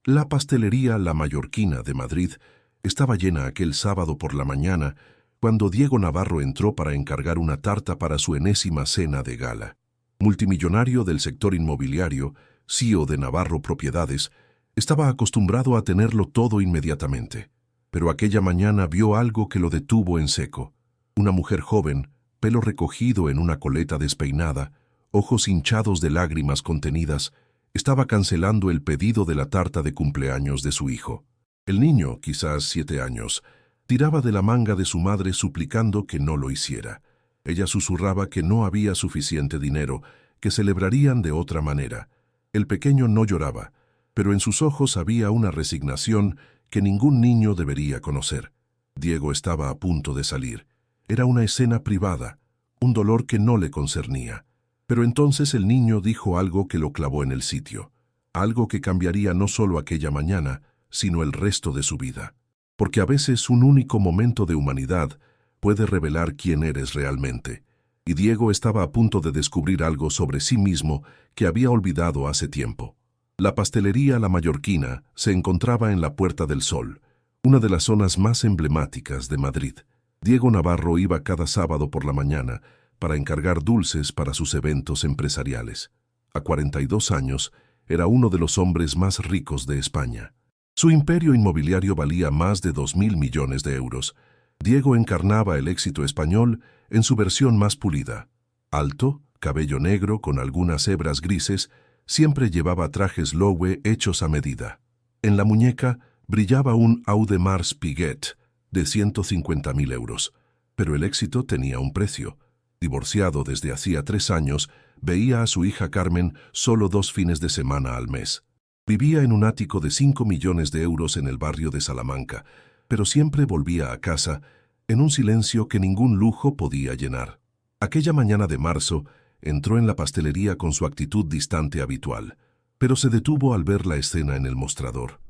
La pastelería La Mallorquina de Madrid estaba llena aquel sábado por la mañana cuando Diego Navarro entró para encargar una tarta para su enésima cena de gala. Multimillonario del sector inmobiliario, CEO de Navarro Propiedades, estaba acostumbrado a tenerlo todo inmediatamente. Pero aquella mañana vio algo que lo detuvo en seco. Una mujer joven, pelo recogido en una coleta despeinada, ojos hinchados de lágrimas contenidas, estaba cancelando el pedido de la tarta de cumpleaños de su hijo. El niño, quizás 7 años, tiraba de la manga de su madre suplicando que no lo hiciera. Ella susurraba que no había suficiente dinero, que celebrarían de otra manera. El pequeño no lloraba, pero en sus ojos había una resignación que ningún niño debería conocer. Diego estaba a punto de salir. Era una escena privada, un dolor que no le concernía. Pero entonces el niño dijo algo que lo clavó en el sitio, algo que cambiaría no solo aquella mañana, sino el resto de su vida. Porque a veces un único momento de humanidad puede revelar quién eres realmente. Y Diego estaba a punto de descubrir algo sobre sí mismo que había olvidado hace tiempo. La pastelería La Mallorquina se encontraba en la Puerta del Sol, una de las zonas más emblemáticas de Madrid. Diego Navarro iba cada sábado por la mañana para encargar dulces para sus eventos empresariales. A 42 años, era uno de los hombres más ricos de España. Su imperio inmobiliario valía más de 2.000 millones de euros. Diego encarnaba el éxito español en su versión más pulida. Alto, cabello negro con algunas hebras grises, siempre llevaba trajes Loewe hechos a medida. En la muñeca brillaba un Audemars Piguet de 150.000 euros. Pero el éxito tenía un precio. Divorciado desde hacía 3 años, veía a su hija Carmen solo 2 fines de semana al mes. Vivía en un ático de 5 millones de euros en el barrio de Salamanca, pero siempre volvía a casa en un silencio que ningún lujo podía llenar. Aquella mañana de marzo, entró en la pastelería con su actitud distante habitual, pero se detuvo al ver la escena en el mostrador.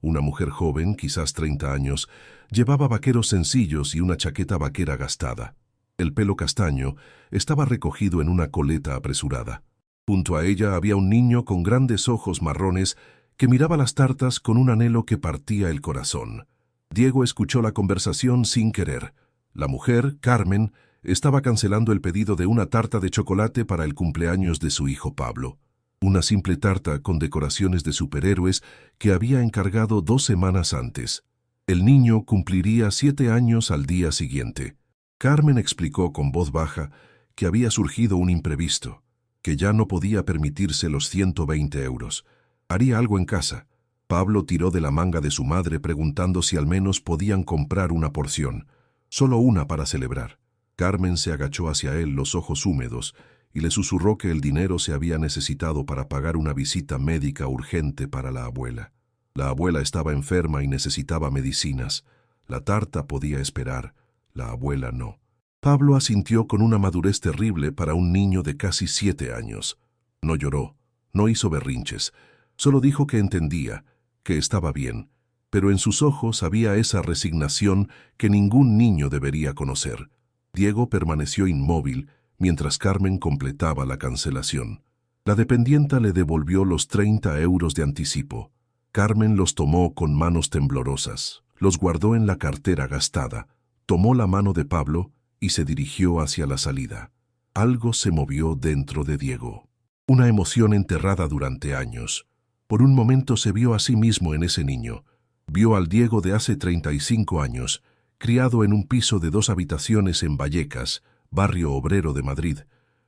Una mujer joven, quizás 30 años, llevaba vaqueros sencillos y una chaqueta vaquera gastada. El pelo castaño estaba recogido en una coleta apresurada. Junto a ella había un niño con grandes ojos marrones que miraba las tartas con un anhelo que partía el corazón. Diego escuchó la conversación sin querer. La mujer, Carmen, estaba cancelando el pedido de una tarta de chocolate para el cumpleaños de su hijo Pablo. Una simple tarta con decoraciones de superhéroes que había encargado 2 semanas antes. El niño cumpliría 7 años al día siguiente. Carmen explicó con voz baja que había surgido un imprevisto, que ya no podía permitirse los 120 euros. Haría algo en casa. Pablo tiró de la manga de su madre preguntando si al menos podían comprar una porción, solo una para celebrar. Carmen se agachó hacia él, los ojos húmedos, y le susurró que el dinero se había necesitado para pagar una visita médica urgente para la abuela. La abuela estaba enferma y necesitaba medicinas. La tarta podía esperar, la abuela no. Pablo asintió con una madurez terrible para un niño de casi 7 años. No lloró, no hizo berrinches, solo dijo que entendía, que estaba bien, pero en sus ojos había esa resignación que ningún niño debería conocer. Diego permaneció inmóvil mientras Carmen completaba la cancelación. La dependienta le devolvió los 30 euros de anticipo. Carmen los tomó con manos temblorosas, los guardó en la cartera gastada, tomó la mano de Pablo y se dirigió hacia la salida. Algo se movió dentro de Diego. Una emoción enterrada durante años. Por un momento se vio a sí mismo en ese niño. Vio al Diego de hace 35 años, criado en un piso de 2 habitaciones en Vallecas, barrio obrero de Madrid.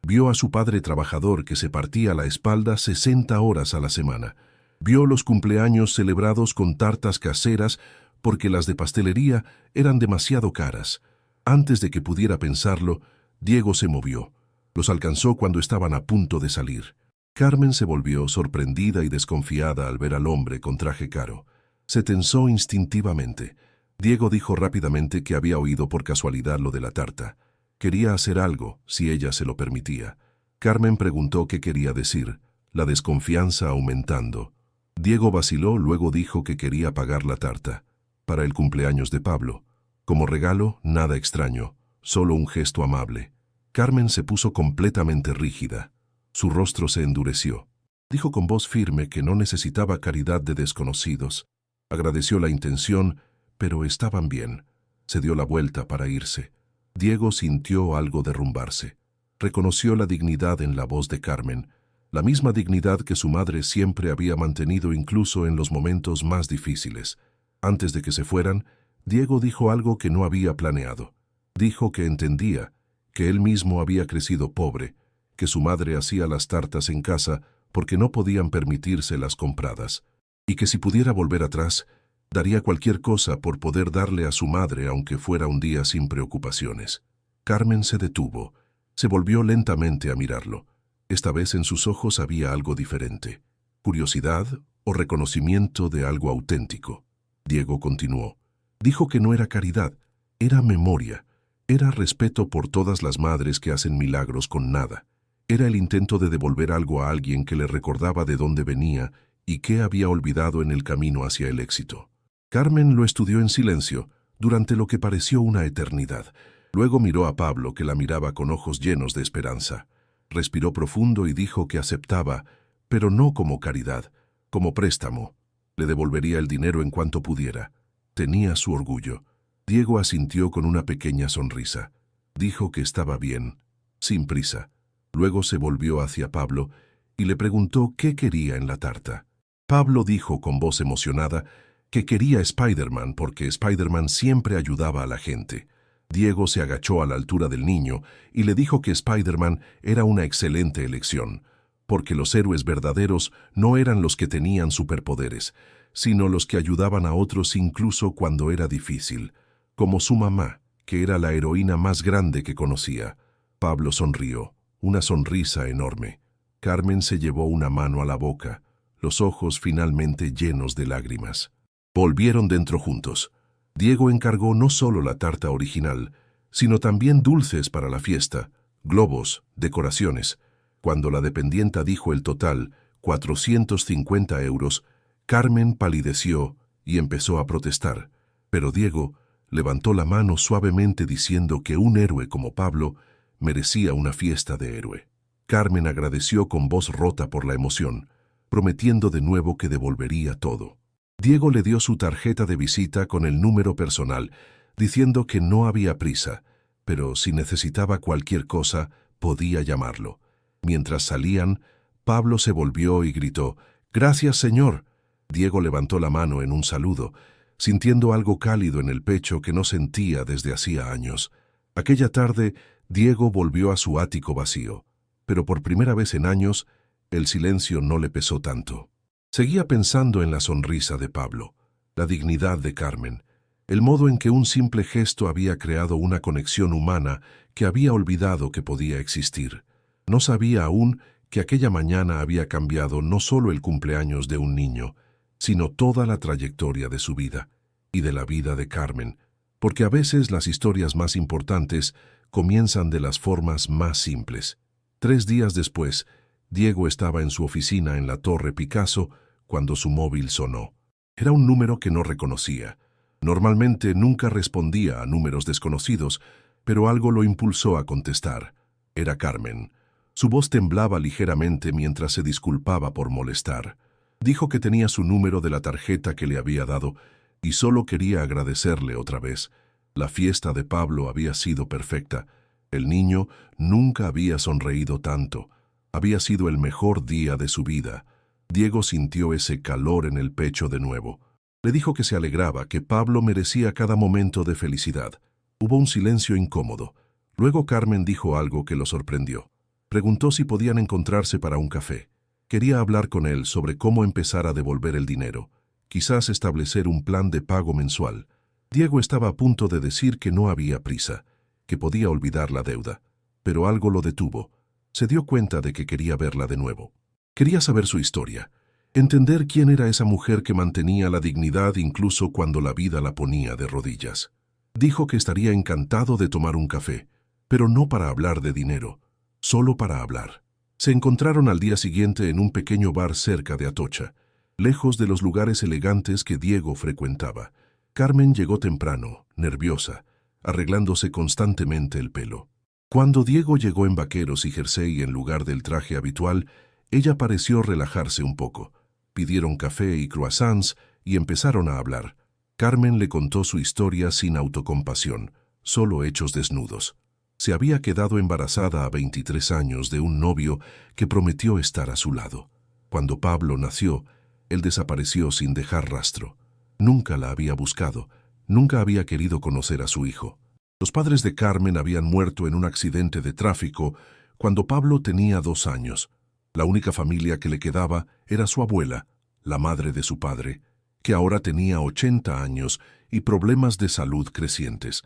Vio a su padre trabajador que se partía la espalda 60 horas a la semana. Vio los cumpleaños celebrados con tartas caseras porque las de pastelería eran demasiado caras. Antes de que pudiera pensarlo, Diego se movió. Los alcanzó cuando estaban a punto de salir. Carmen se volvió sorprendida y desconfiada al ver al hombre con traje caro. Se tensó instintivamente. Diego dijo rápidamente que había oído por casualidad lo de la tarta. Quería hacer algo, si ella se lo permitía. Carmen preguntó qué quería decir, la desconfianza aumentando. Diego vaciló, luego dijo que quería pagar la tarta, para el cumpleaños de Pablo. Como regalo, nada extraño, solo un gesto amable. Carmen se puso completamente rígida. Su rostro se endureció. Dijo con voz firme que no necesitaba caridad de desconocidos. Agradeció la intención, pero estaban bien. Se dio la vuelta para irse. Diego sintió algo derrumbarse. Reconoció la dignidad en la voz de Carmen, la misma dignidad que su madre siempre había mantenido incluso en los momentos más difíciles. Antes de que se fueran, Diego dijo algo que no había planeado. Dijo que entendía, que él mismo había crecido pobre, que su madre hacía las tartas en casa porque no podían permitirse las compradas, y que si pudiera volver atrás, daría cualquier cosa por poder darle a su madre aunque fuera un día sin preocupaciones. Carmen se detuvo, se volvió lentamente a mirarlo. Esta vez en sus ojos había algo diferente, curiosidad o reconocimiento de algo auténtico. Diego continuó. Dijo que no era caridad, era memoria, era respeto por todas las madres que hacen milagros con nada. Era el intento de devolver algo a alguien que le recordaba de dónde venía y qué había olvidado en el camino hacia el éxito. Carmen lo estudió en silencio durante lo que pareció una eternidad. Luego miró a Pablo, que la miraba con ojos llenos de esperanza. Respiró profundo y dijo que aceptaba, pero no como caridad, como préstamo. Le devolvería el dinero en cuanto pudiera. Tenía su orgullo. Diego asintió con una pequeña sonrisa. Dijo que estaba bien, sin prisa. Luego se volvió hacia Pablo y le preguntó qué quería en la tarta. Pablo dijo con voz emocionada que quería Spider-Man porque Spider-Man siempre ayudaba a la gente. Diego se agachó a la altura del niño y le dijo que Spider-Man era una excelente elección, porque los héroes verdaderos no eran los que tenían superpoderes, sino los que ayudaban a otros incluso cuando era difícil, como su mamá, que era la heroína más grande que conocía. Pablo sonrió, una sonrisa enorme. Carmen se llevó una mano a la boca, los ojos finalmente llenos de lágrimas. Volvieron dentro juntos. Diego encargó no solo la tarta original, sino también dulces para la fiesta, globos, decoraciones. Cuando la dependienta dijo el total, 450 euros, Carmen palideció y empezó a protestar. Pero Diego levantó la mano suavemente diciendo que un héroe como Pablo merecía una fiesta de héroe. Carmen agradeció con voz rota por la emoción, prometiendo de nuevo que devolvería todo. Diego le dio su tarjeta de visita con el número personal, diciendo que no había prisa, pero si necesitaba cualquier cosa, podía llamarlo. Mientras salían, Pablo se volvió y gritó, «¡Gracias, señor!». Diego levantó la mano en un saludo, sintiendo algo cálido en el pecho que no sentía desde hacía años. Aquella tarde, Diego volvió a su ático vacío, pero por primera vez en años, el silencio no le pesó tanto. Seguía pensando en la sonrisa de Pablo, la dignidad de Carmen, el modo en que un simple gesto había creado una conexión humana que había olvidado que podía existir. No sabía aún que aquella mañana había cambiado no solo el cumpleaños de un niño, sino toda la trayectoria de su vida y de la vida de Carmen, porque a veces las historias más importantes comienzan de las formas más simples. 3 días después, Diego estaba en su oficina en la Torre Picasso cuando su móvil sonó. Era un número que no reconocía. Normalmente nunca respondía a números desconocidos, pero algo lo impulsó a contestar. Era Carmen. Su voz temblaba ligeramente mientras se disculpaba por molestar. Dijo que tenía su número de la tarjeta que le había dado y solo quería agradecerle otra vez. La fiesta de Pablo había sido perfecta. El niño nunca había sonreído tanto. Había sido el mejor día de su vida. Diego sintió ese calor en el pecho de nuevo. Le dijo que se alegraba, que Pablo merecía cada momento de felicidad. Hubo un silencio incómodo. Luego Carmen dijo algo que lo sorprendió. Preguntó si podían encontrarse para un café. Quería hablar con él sobre cómo empezar a devolver el dinero. Quizás establecer un plan de pago mensual. Diego estaba a punto de decir que no había prisa, que podía olvidar la deuda. Pero algo lo detuvo. Se dio cuenta de que quería verla de nuevo. Quería saber su historia, entender quién era esa mujer que mantenía la dignidad incluso cuando la vida la ponía de rodillas. Dijo que estaría encantado de tomar un café, pero no para hablar de dinero, solo para hablar. Se encontraron al día siguiente en un pequeño bar cerca de Atocha, lejos de los lugares elegantes que Diego frecuentaba. Carmen llegó temprano, nerviosa, arreglándose constantemente el pelo. Cuando Diego llegó en vaqueros y jersey en lugar del traje habitual, Ella pareció relajarse un poco. Pidieron café y croissants y empezaron a hablar. Carmen le contó su historia sin autocompasión, solo hechos desnudos. Se había quedado embarazada a 23 años de un novio que prometió estar a su lado. Cuando Pablo nació, él desapareció sin dejar rastro. Nunca la había buscado, nunca había querido conocer a su hijo. Los padres de Carmen habían muerto en un accidente de tráfico cuando Pablo tenía 2 años. La única familia que le quedaba era su abuela, la madre de su padre, que ahora tenía 80 años y problemas de salud crecientes.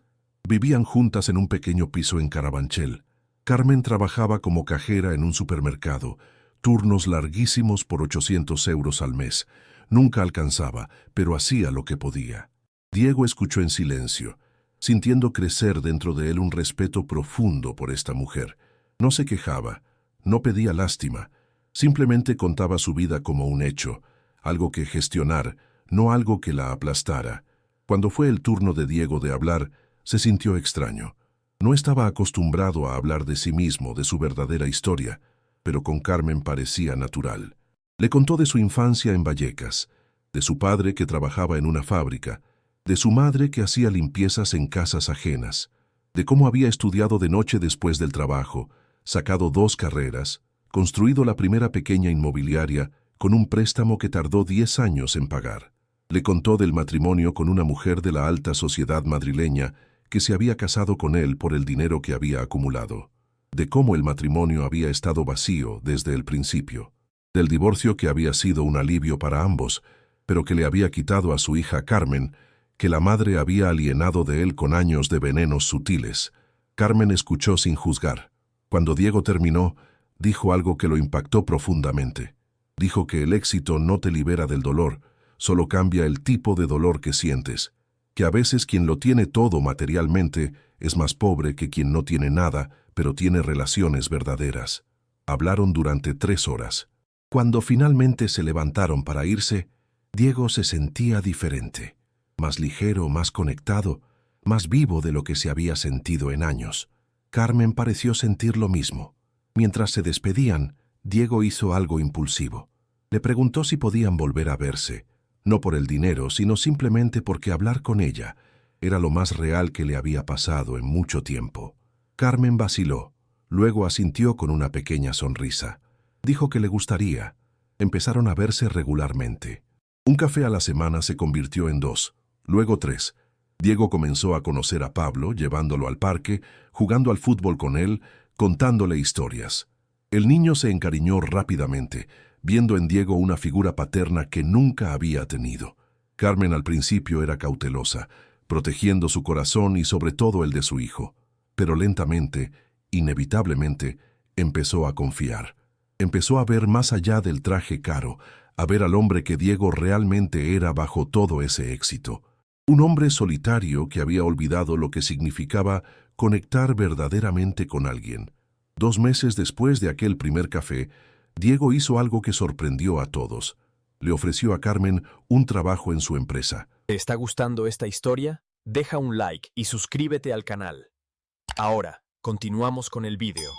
Vivían juntas en un pequeño piso en Carabanchel. Carmen trabajaba como cajera en un supermercado, turnos larguísimos por 800 euros al mes. Nunca alcanzaba, pero hacía lo que podía. Diego escuchó en silencio, sintiendo crecer dentro de él un respeto profundo por esta mujer. No se quejaba, no pedía lástima, simplemente contaba su vida como un hecho, algo que gestionar, no algo que la aplastara. Cuando fue el turno de Diego de hablar, se sintió extraño. No estaba acostumbrado a hablar de sí mismo, de su verdadera historia, pero con Carmen parecía natural. Le contó de su infancia en Vallecas, de su padre que trabajaba en una fábrica, de su madre que hacía limpiezas en casas ajenas, de cómo había estudiado de noche después del trabajo, sacado 2 carreras, construido la primera pequeña inmobiliaria con un préstamo que tardó 10 años en pagar. Le contó del matrimonio con una mujer de la alta sociedad madrileña que se había casado con él por el dinero que había acumulado, de cómo el matrimonio había estado vacío desde el principio, del divorcio que había sido un alivio para ambos, pero que le había quitado a su hija Carmen, que la madre había alienado de él con años de venenos sutiles. Carmen escuchó sin juzgar. Cuando Diego terminó, dijo algo que lo impactó profundamente. Dijo que el éxito no te libera del dolor, solo cambia el tipo de dolor que sientes, que a veces quien lo tiene todo materialmente es más pobre que quien no tiene nada, pero tiene relaciones verdaderas. Hablaron durante 3 horas. Cuando finalmente se levantaron para irse, Diego se sentía diferente, más ligero, más conectado, más vivo de lo que se había sentido en años. Carmen pareció sentir lo mismo. Mientras se despedían, Diego hizo algo impulsivo. Le preguntó si podían volver a verse, no por el dinero, sino simplemente porque hablar con ella era lo más real que le había pasado en mucho tiempo. Carmen vaciló, luego asintió con una pequeña sonrisa. Dijo que le gustaría. Empezaron a verse regularmente. Un café a la semana se convirtió en 2, luego 3. Diego comenzó a conocer a Pablo, llevándolo al parque, jugando al fútbol con él, contándole historias. El niño se encariñó rápidamente, viendo en Diego una figura paterna que nunca había tenido. Carmen al principio era cautelosa, protegiendo su corazón y sobre todo el de su hijo. Pero lentamente, inevitablemente, empezó a confiar. Empezó a ver más allá del traje caro, a ver al hombre que Diego realmente era bajo todo ese éxito. Un hombre solitario que había olvidado lo que significaba conectar verdaderamente con alguien. 2 meses después de aquel primer café, Diego hizo algo que sorprendió a todos. Le ofreció a Carmen un trabajo en su empresa. ¿Te está gustando esta historia? Deja un like y suscríbete al canal. Ahora, continuamos con el vídeo.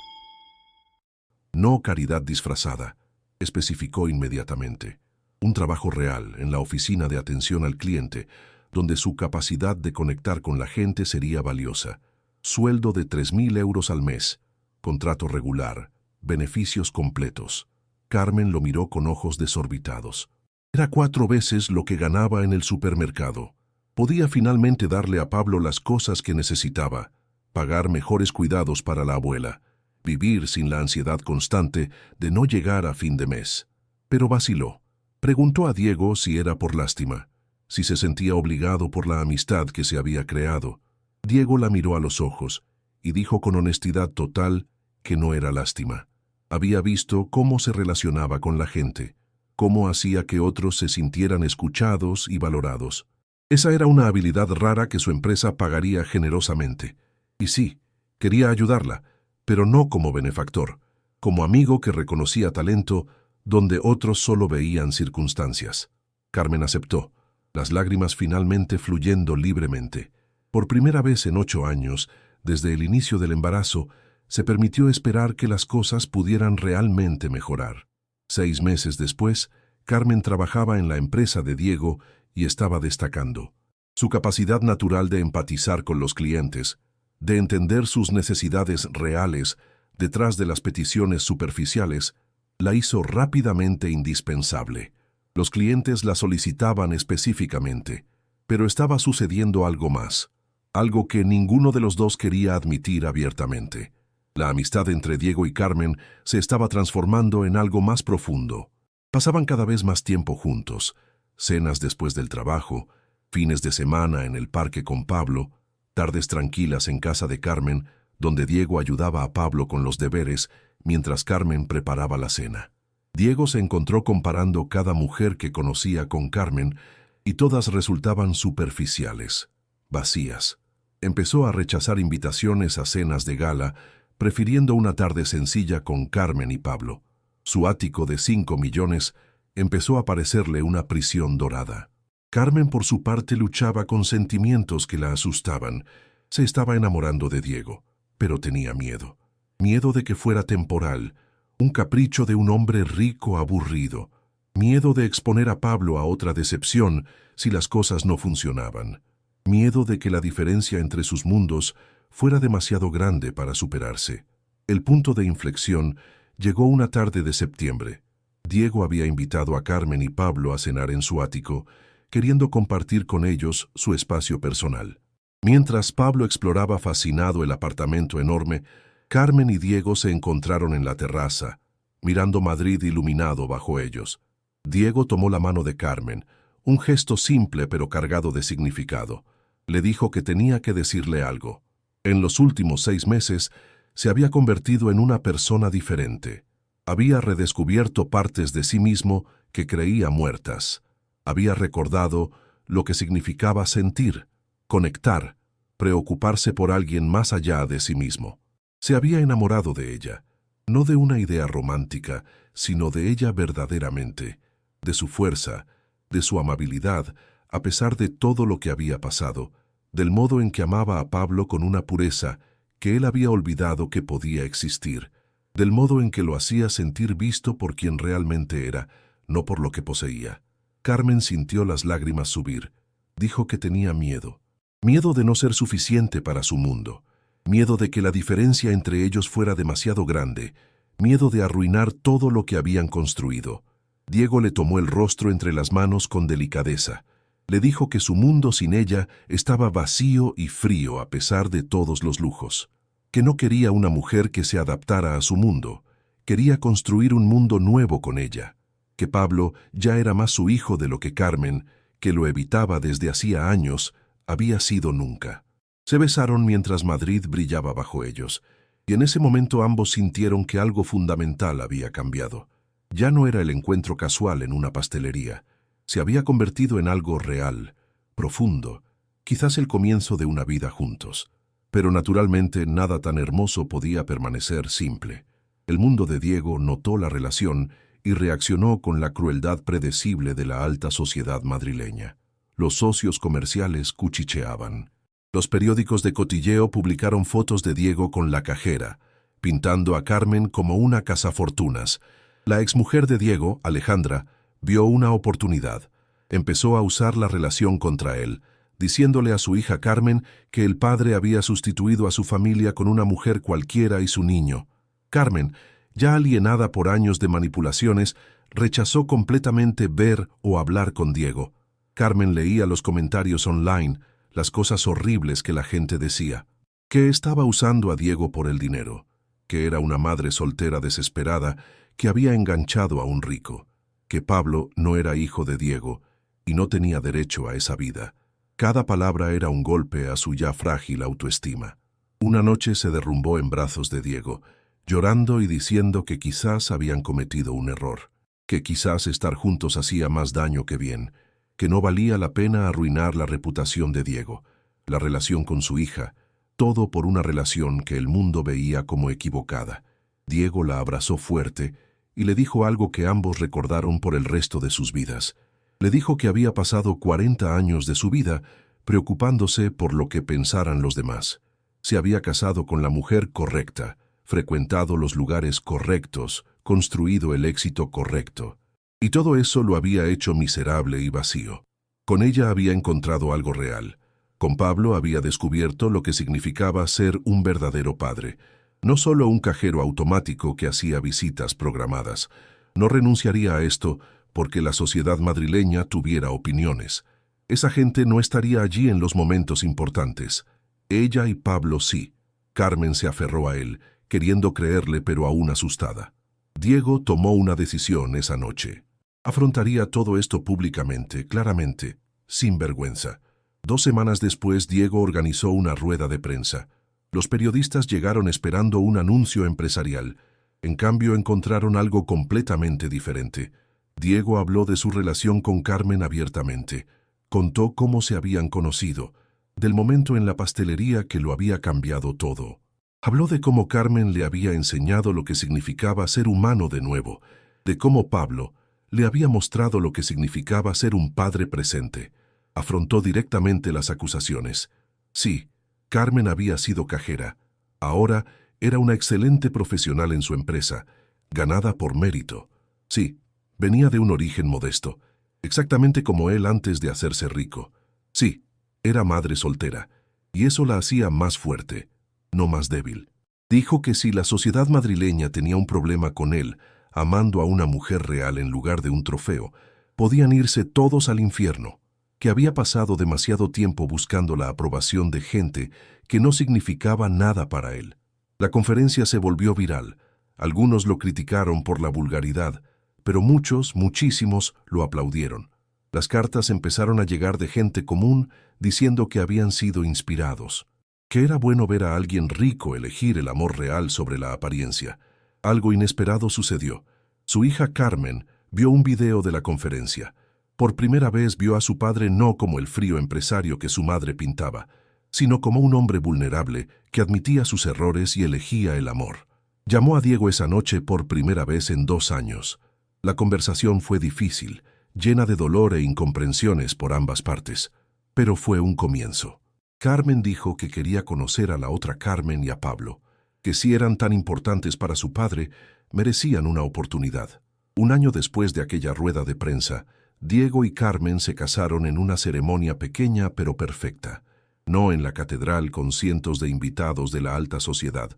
No caridad disfrazada, especificó inmediatamente. Un trabajo real en la oficina de atención al cliente, donde su capacidad de conectar con la gente sería valiosa. Sueldo de 3.000 euros al mes, contrato regular, beneficios completos. Carmen lo miró con ojos desorbitados. Era 4 veces lo que ganaba en el supermercado. Podía finalmente darle a Pablo las cosas que necesitaba, pagar mejores cuidados para la abuela, vivir sin la ansiedad constante de no llegar a fin de mes. Pero vaciló. Preguntó a Diego si era por lástima, si se sentía obligado por la amistad que se había creado. Diego la miró a los ojos y dijo con honestidad total que no era lástima. Había visto cómo se relacionaba con la gente, cómo hacía que otros se sintieran escuchados y valorados. Esa era una habilidad rara que su empresa pagaría generosamente. Y sí, quería ayudarla, pero no como benefactor, como amigo que reconocía talento donde otros solo veían circunstancias. Carmen aceptó, las lágrimas finalmente fluyendo libremente. Por primera vez en 8 años, desde el inicio del embarazo, se permitió esperar que las cosas pudieran realmente mejorar. 6 meses después, Carmen trabajaba en la empresa de Diego y estaba destacando. Su capacidad natural de empatizar con los clientes, de entender sus necesidades reales detrás de las peticiones superficiales, la hizo rápidamente indispensable. Los clientes la solicitaban específicamente, pero estaba sucediendo algo más, algo que ninguno de los dos quería admitir abiertamente. La amistad entre Diego y Carmen se estaba transformando en algo más profundo. Pasaban cada vez más tiempo juntos, cenas después del trabajo, fines de semana en el parque con Pablo, tardes tranquilas en casa de Carmen, donde Diego ayudaba a Pablo con los deberes mientras Carmen preparaba la cena. Diego se encontró comparando cada mujer que conocía con Carmen y todas resultaban superficiales, vacías. Empezó a rechazar invitaciones a cenas de gala, prefiriendo una tarde sencilla con Carmen y Pablo. Su ático de 5 millones empezó a parecerle una prisión dorada. Carmen, por su parte, luchaba con sentimientos que la asustaban. Se estaba enamorando de Diego, pero tenía miedo. Miedo de que fuera temporal, un capricho de un hombre rico aburrido. Miedo de exponer a Pablo a otra decepción si las cosas no funcionaban. Miedo de que la diferencia entre sus mundos fuera demasiado grande para superarse. El punto de inflexión llegó una tarde de septiembre. Diego había invitado a Carmen y Pablo a cenar en su ático, queriendo compartir con ellos su espacio personal. Mientras Pablo exploraba fascinado el apartamento enorme, Carmen y Diego se encontraron en la terraza, mirando Madrid iluminado bajo ellos. Diego tomó la mano de Carmen, un gesto simple pero cargado de significado. Le dijo que tenía que decirle algo. En los últimos 6 meses, se había convertido en una persona diferente. Había redescubierto partes de sí mismo que creía muertas. Había recordado lo que significaba sentir, conectar, preocuparse por alguien más allá de sí mismo. Se había enamorado de ella, no de una idea romántica, sino de ella verdaderamente, de su fuerza, de su amabilidad, a pesar de todo lo que había pasado, del modo en que amaba a Pablo con una pureza que él había olvidado que podía existir, del modo en que lo hacía sentir visto por quien realmente era, no por lo que poseía. Carmen sintió las lágrimas subir. Dijo que tenía miedo. Miedo de no ser suficiente para su mundo. Miedo de que la diferencia entre ellos fuera demasiado grande. Miedo de arruinar todo lo que habían construido. Diego le tomó el rostro entre las manos con delicadeza. Le dijo que su mundo sin ella estaba vacío y frío a pesar de todos los lujos. Que no quería una mujer que se adaptara a su mundo. Quería construir un mundo nuevo con ella. Que Pablo ya era más su hijo de lo que Carmen, que lo evitaba desde hacía años, había sido nunca. Se besaron mientras Madrid brillaba bajo ellos, y en ese momento ambos sintieron que algo fundamental había cambiado. Ya no era el encuentro casual en una pastelería. Se había convertido en algo real, profundo, quizás el comienzo de una vida juntos. Pero naturalmente nada tan hermoso podía permanecer simple. El mundo de Diego notó la relación y reaccionó con la crueldad predecible de la alta sociedad madrileña. Los socios comerciales cuchicheaban. Los periódicos de cotilleo publicaron fotos de Diego con la cajera, pintando a Carmen como una cazafortunas. La exmujer de Diego, Alejandra, vio una oportunidad. Empezó a usar la relación contra él, diciéndole a su hija Carmen que el padre había sustituido a su familia con una mujer cualquiera y su niño. Carmen, ya alienada por años de manipulaciones, rechazó completamente ver o hablar con Diego. Carmen leía los comentarios online, las cosas horribles que la gente decía. Que estaba usando a Diego por el dinero, que era una madre soltera desesperada que había enganchado a un rico, que Pablo no era hijo de Diego y no tenía derecho a esa vida. Cada palabra era un golpe a su ya frágil autoestima. Una noche se derrumbó en brazos de Diego, llorando y diciendo que quizás habían cometido un error, que quizás estar juntos hacía más daño que bien, que no valía la pena arruinar la reputación de Diego, la relación con su hija, todo por una relación que el mundo veía como equivocada. Diego la abrazó fuerte y le dijo algo que ambos recordaron por el resto de sus vidas. Le dijo que había pasado 40 años de su vida preocupándose por lo que pensaran los demás. Se había casado con la mujer correcta, frecuentado los lugares correctos, construido el éxito correcto. Y todo eso lo había hecho miserable y vacío. Con ella había encontrado algo real. Con Pablo había descubierto lo que significaba ser un verdadero padre. No solo un cajero automático que hacía visitas programadas. No renunciaría a esto porque la sociedad madrileña tuviera opiniones. Esa gente no estaría allí en los momentos importantes. Ella y Pablo sí. Carmen se aferró a él, queriendo creerle pero aún asustada. Diego tomó una decisión esa noche. Afrontaría todo esto públicamente, claramente, sin vergüenza. 2 semanas después, Diego organizó una rueda de prensa. Los periodistas llegaron esperando un anuncio empresarial. En cambio, encontraron algo completamente diferente. Diego habló de su relación con Carmen abiertamente. Contó cómo se habían conocido, del momento en la pastelería que lo había cambiado todo. Habló de cómo Carmen le había enseñado lo que significaba ser humano de nuevo, de cómo Pablo le había mostrado lo que significaba ser un padre presente. Afrontó directamente las acusaciones. Sí, Carmen había sido cajera. Ahora era una excelente profesional en su empresa, ganada por mérito. Sí, venía de un origen modesto, exactamente como él antes de hacerse rico. Sí, era madre soltera, y eso la hacía más fuerte, no más débil. Dijo que si la sociedad madrileña tenía un problema con él, amando a una mujer real en lugar de un trofeo, podían irse todos al infierno, que había pasado demasiado tiempo buscando la aprobación de gente que no significaba nada para él. La conferencia se volvió viral. Algunos lo criticaron por la vulgaridad, pero muchos, muchísimos, lo aplaudieron. Las cartas empezaron a llegar de gente común diciendo que habían sido inspirados, que era bueno ver a alguien rico elegir el amor real sobre la apariencia. Algo inesperado sucedió. Su hija Carmen vio un video de la conferencia. Por primera vez vio a su padre no como el frío empresario que su madre pintaba, sino como un hombre vulnerable que admitía sus errores y elegía el amor. Llamó a Diego esa noche por primera vez en 2 años. La conversación fue difícil, llena de dolor e incomprensiones por ambas partes, pero fue un comienzo. Carmen dijo que quería conocer a la otra Carmen y a Pablo, que si eran tan importantes para su padre, merecían una oportunidad. 1 año después de aquella rueda de prensa, Diego y Carmen se casaron en una ceremonia pequeña pero perfecta, no en la catedral con cientos de invitados de la alta sociedad,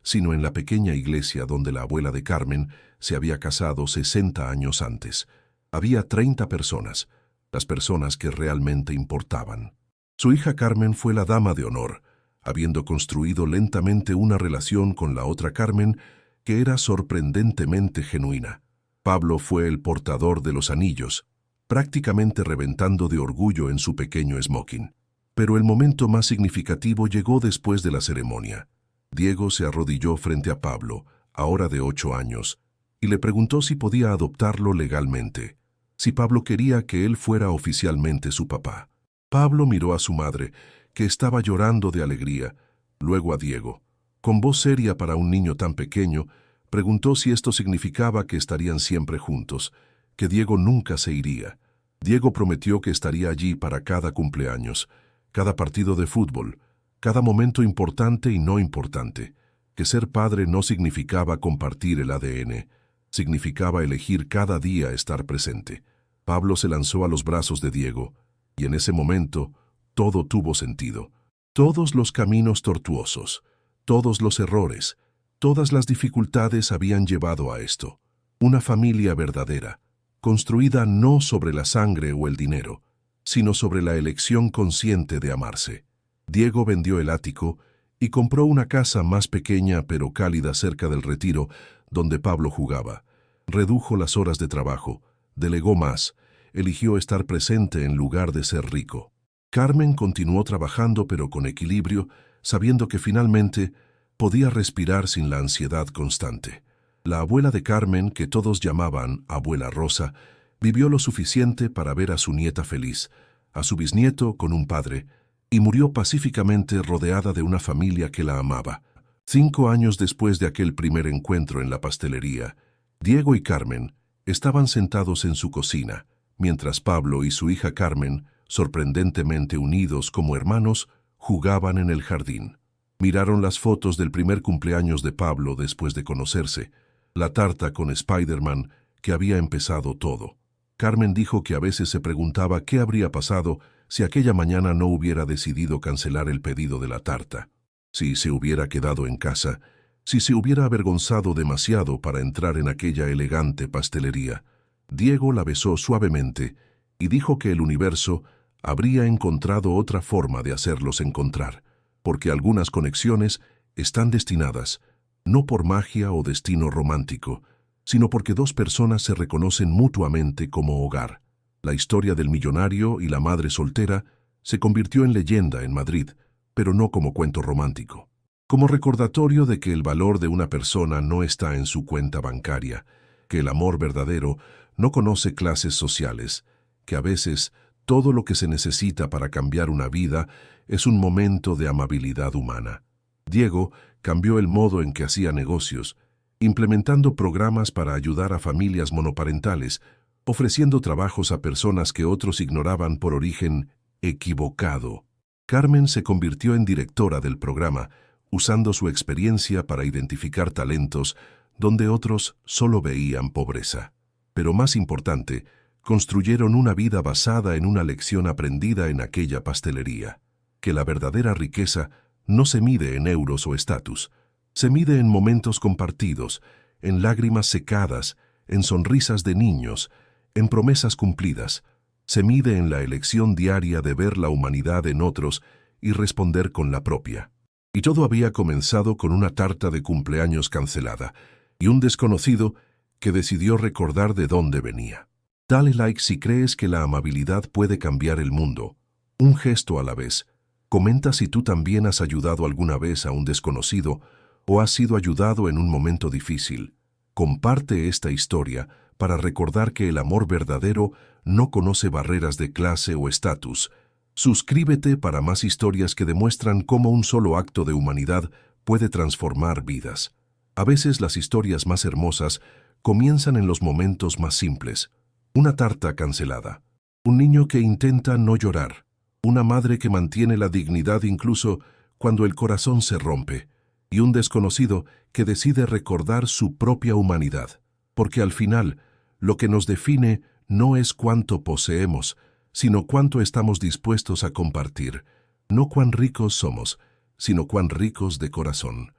sino en la pequeña iglesia donde la abuela de Carmen se había casado 60 años antes. Había 30 personas, las personas que realmente importaban. Su hija Carmen fue la dama de honor, habiendo construido lentamente una relación con la otra Carmen que era sorprendentemente genuina. Pablo fue el portador de los anillos, prácticamente reventando de orgullo en su pequeño smoking. Pero el momento más significativo llegó después de la ceremonia. Diego se arrodilló frente a Pablo, ahora de 8 años, y le preguntó si podía adoptarlo legalmente, si Pablo quería que él fuera oficialmente su papá. Pablo miró a su madre, que estaba llorando de alegría, luego a Diego. Con voz seria para un niño tan pequeño, preguntó si esto significaba que estarían siempre juntos, que Diego nunca se iría. Diego prometió que estaría allí para cada cumpleaños, cada partido de fútbol, cada momento importante y no importante, que ser padre no significaba compartir el ADN, significaba elegir cada día estar presente. Pablo se lanzó a los brazos de Diego, y en ese momento todo tuvo sentido. Todos los caminos tortuosos, todos los errores, todas las dificultades habían llevado a esto. Una familia verdadera, construida no sobre la sangre o el dinero, sino sobre la elección consciente de amarse. Diego vendió el ático y compró una casa más pequeña pero cálida cerca del retiro donde Pablo jugaba. Redujo las horas de trabajo, delegó más, eligió estar presente en lugar de ser rico. Carmen continuó trabajando pero con equilibrio, sabiendo que finalmente podía respirar sin la ansiedad constante. La abuela de Carmen, que todos llamaban Abuela Rosa, vivió lo suficiente para ver a su nieta feliz, a su bisnieto con un padre, y murió pacíficamente rodeada de una familia que la amaba. 5 años después de aquel primer encuentro en la pastelería, Diego y Carmen estaban sentados en su cocina, mientras Pablo y su hija Carmen, sorprendentemente unidos como hermanos, jugaban en el jardín. Miraron las fotos del primer cumpleaños de Pablo después de conocerse, la tarta con Spider-Man que había empezado todo. Carmen dijo que a veces se preguntaba qué habría pasado si aquella mañana no hubiera decidido cancelar el pedido de la tarta, si se hubiera quedado en casa, si se hubiera avergonzado demasiado para entrar en aquella elegante pastelería. Diego la besó suavemente y dijo que el universo habría encontrado otra forma de hacerlos encontrar, porque algunas conexiones están destinadas, no por magia o destino romántico, sino porque dos personas se reconocen mutuamente como hogar. La historia del millonario y la madre soltera se convirtió en leyenda en Madrid, pero no como cuento romántico. Como recordatorio de que el valor de una persona no está en su cuenta bancaria, que el amor verdadero no conoce clases sociales, que a veces todo lo que se necesita para cambiar una vida es un momento de amabilidad humana. Diego cambió el modo en que hacía negocios, implementando programas para ayudar a familias monoparentales, ofreciendo trabajos a personas que otros ignoraban por origen equivocado. Carmen se convirtió en directora del programa, usando su experiencia para identificar talentos donde otros solo veían pobreza. Pero más importante, construyeron una vida basada en una lección aprendida en aquella pastelería, que la verdadera riqueza no se mide en euros o estatus, se mide en momentos compartidos, en lágrimas secadas, en sonrisas de niños, en promesas cumplidas. Se mide en la elección diaria de ver la humanidad en otros y responder con la propia. Y todo había comenzado con una tarta de cumpleaños cancelada y un desconocido que decidió recordar de dónde venía. Dale like si crees que la amabilidad puede cambiar el mundo. Un gesto a la vez. Comenta si tú también has ayudado alguna vez a un desconocido o has sido ayudado en un momento difícil. Comparte esta historia para recordar que el amor verdadero no conoce barreras de clase o estatus. Suscríbete para más historias que demuestran cómo un solo acto de humanidad puede transformar vidas. A veces las historias más hermosas comienzan en los momentos más simples. Una tarta cancelada. Un niño que intenta no llorar. Una madre que mantiene la dignidad incluso cuando el corazón se rompe. Y un desconocido que decide recordar su propia humanidad. Porque al final, lo que nos define no es cuánto poseemos, sino cuánto estamos dispuestos a compartir. No cuán ricos somos, sino cuán ricos de corazón.